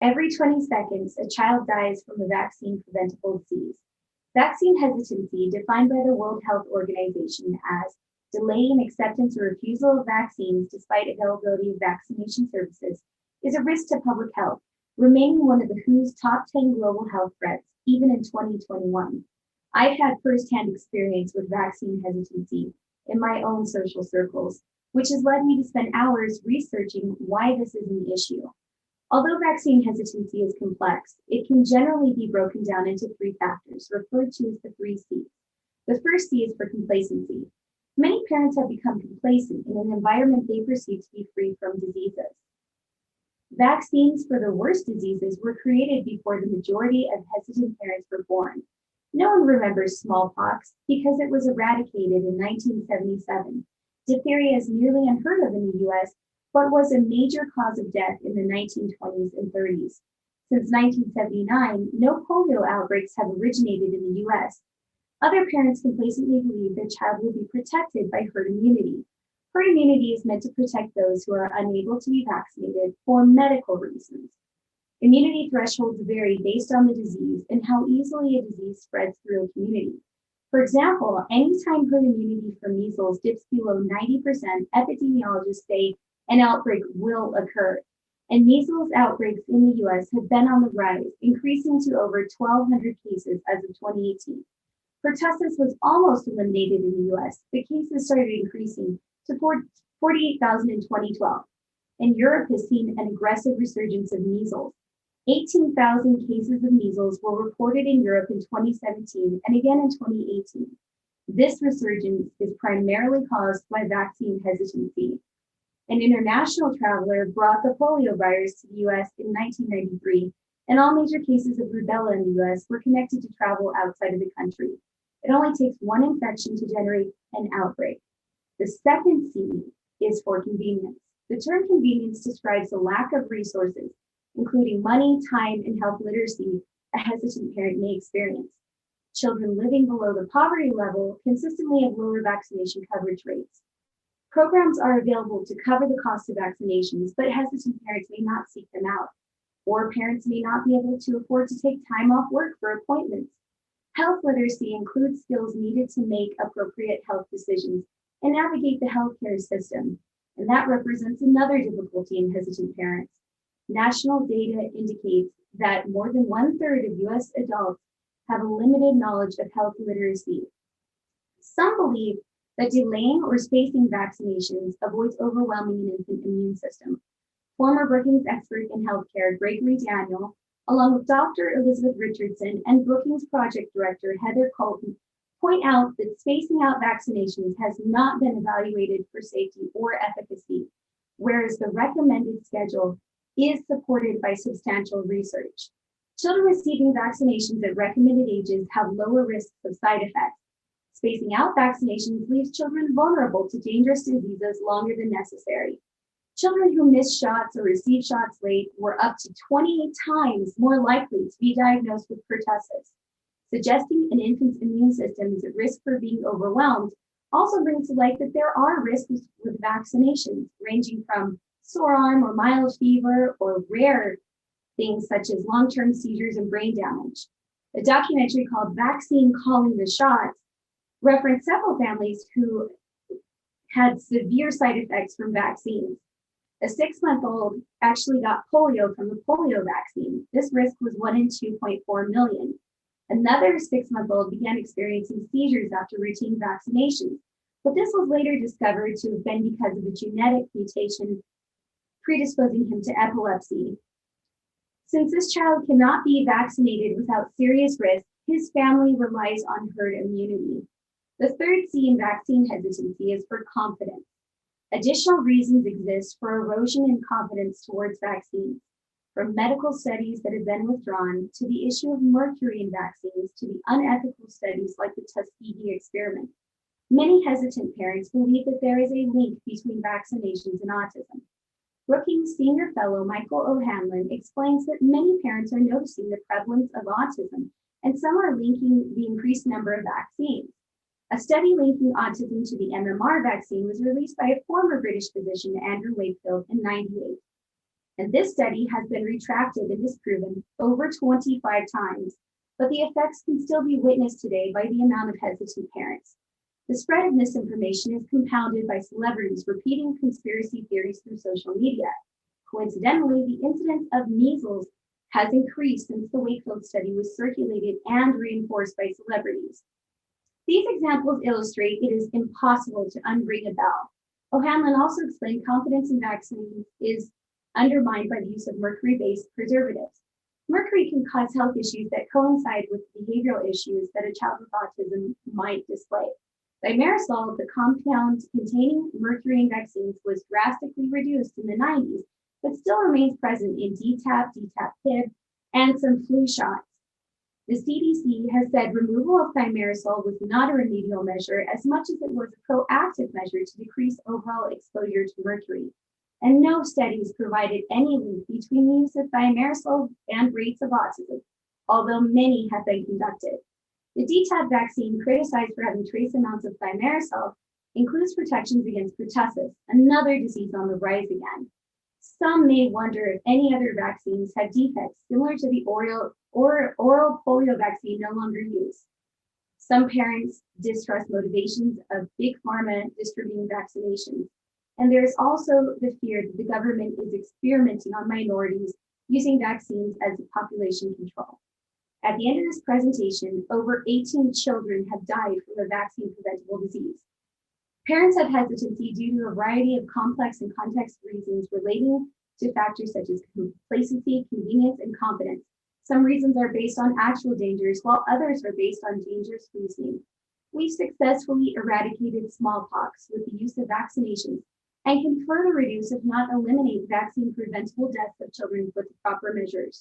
Every 20 seconds, a child dies from a vaccine-preventable disease. Vaccine hesitancy, defined by the World Health Organization as delaying acceptance or refusal of vaccines despite availability of vaccination services, is a risk to public health, remaining one of the WHO's top 10 global health threats, even in 2021. I've had firsthand experience with vaccine hesitancy in my own social circles, which has led me to spend hours researching why this is an issue. Although vaccine hesitancy is complex, it can generally be broken down into three factors, referred to as the 3 C's. The first C is for complacency. Many parents have become complacent in an environment they perceive to be free from diseases. Vaccines for the worst diseases were created before the majority of hesitant parents were born. No one remembers smallpox because it was eradicated in 1977. Diphtheria is nearly unheard of in the US, but was a major cause of death in the 1920s and 30s. Since 1979, no polio outbreaks have originated in the US. Other parents complacently believe their child will be protected by herd immunity. Herd immunity is meant to protect those who are unable to be vaccinated for medical reasons. Immunity thresholds vary based on the disease and how easily a disease spreads through a community. For example, anytime herd immunity for measles dips below 90%, epidemiologists say an outbreak will occur. And measles outbreaks in the US have been on the rise, increasing to over 1,200 cases as of 2018. Pertussis was almost eliminated in the US, but cases started increasing to 48,000 in 2012. And Europe has seen an aggressive resurgence of measles. 18,000 cases of measles were reported in Europe in 2017 and again in 2018. This resurgence is primarily caused by vaccine hesitancy. An international traveler brought the polio virus to the US in 1993, and all major cases of rubella in the US were connected to travel outside of the country. It only takes one infection to generate an outbreak. The second C is for convenience. The term convenience describes the lack of resources, including money, time, and health literacy a hesitant parent may experience. Children living below the poverty level consistently have lower vaccination coverage rates. Programs are available to cover the cost of vaccinations, but hesitant parents may not seek them out, or parents may not be able to afford to take time off work for appointments. Health literacy includes skills needed to make appropriate health decisions and navigate the healthcare system, and that represents another difficulty in hesitant parents. National data indicates that more than 1/3 of US adults have a limited knowledge of health literacy. Some believe that delaying or spacing vaccinations avoids overwhelming an infant immune system. Former Brookings expert in healthcare, Gregory Daniel, along with Dr. Elizabeth Richardson and Brookings project director, Heather Colton, point out that spacing out vaccinations has not been evaluated for safety or efficacy, whereas the recommended schedule is supported by substantial research. Children receiving vaccinations at recommended ages have lower risks of side effects. Spacing out vaccinations leaves children vulnerable to dangerous diseases longer than necessary. Children who miss shots or receive shots late were up to 28 times more likely to be diagnosed with pertussis. Suggesting an infant's immune system is at risk for being overwhelmed also brings to light that there are risks with vaccinations, ranging from sore arm or mild fever or rare things such as long-term seizures and brain damage. A documentary called Vaccine Calling the Shots referenced several families who had severe side effects from vaccines. A 6-month-old actually got polio from the polio vaccine. This risk was 1 in 2.4 million. Another 6-month-old began experiencing seizures after routine vaccinations, but this was later discovered to have been because of a genetic mutation predisposing him to epilepsy. Since this child cannot be vaccinated without serious risk, his family relies on herd immunity. The third C in vaccine hesitancy is for confidence. Additional reasons exist for erosion in confidence towards vaccines, from medical studies that have been withdrawn to the issue of mercury in vaccines to the unethical studies like the Tuskegee experiment. Many hesitant parents believe that there is a link between vaccinations and autism. Brookings Senior Fellow Michael O'Hanlon explains that many parents are noticing the prevalence of autism, and some are linking the increased number of vaccines. A study linking autism to the MMR vaccine was released by a former British physician, Andrew Wakefield, in '98. And this study has been retracted and disproven over 25 times, but the effects can still be witnessed today by the amount of hesitant parents. The spread of misinformation is compounded by celebrities repeating conspiracy theories through social media. Coincidentally, the incidence of measles has increased since the Wakefield study was circulated and reinforced by celebrities. These examples illustrate it is impossible to unring a bell. O'Hanlon also explained confidence in vaccines is undermined by the use of mercury-based preservatives. Mercury can cause health issues that coincide with behavioral issues that a child with autism might display. Thimerosal, the compound containing mercury in vaccines, was drastically reduced in the 90s, but still remains present in DTaP, DTaP-PIB, and some flu shots. The CDC has said removal of thimerosal was not a remedial measure as much as it was a proactive measure to decrease overall exposure to mercury. And no studies provided any link between the use of thimerosal and rates of autism, although many have been conducted. The DTaP vaccine, criticized for having trace amounts of thimerosal, includes protections against pertussis, another disease on the rise again. Some may wonder if any other vaccines have defects similar to the oral polio vaccine no longer used. Some parents distrust motivations of big pharma distributing vaccinations. And there's also the fear that the government is experimenting on minorities using vaccines as a population control. At the end of this presentation, over 18 children have died from a vaccine-preventable disease. Parents have hesitancy due to a variety of complex and context reasons relating to factors such as complacency, convenience, and confidence. Some reasons are based on actual dangers, while others are based on dangerous reasoning. We've successfully eradicated smallpox with the use of vaccinations and can further reduce, if not eliminate, vaccine-preventable deaths of children with the proper measures.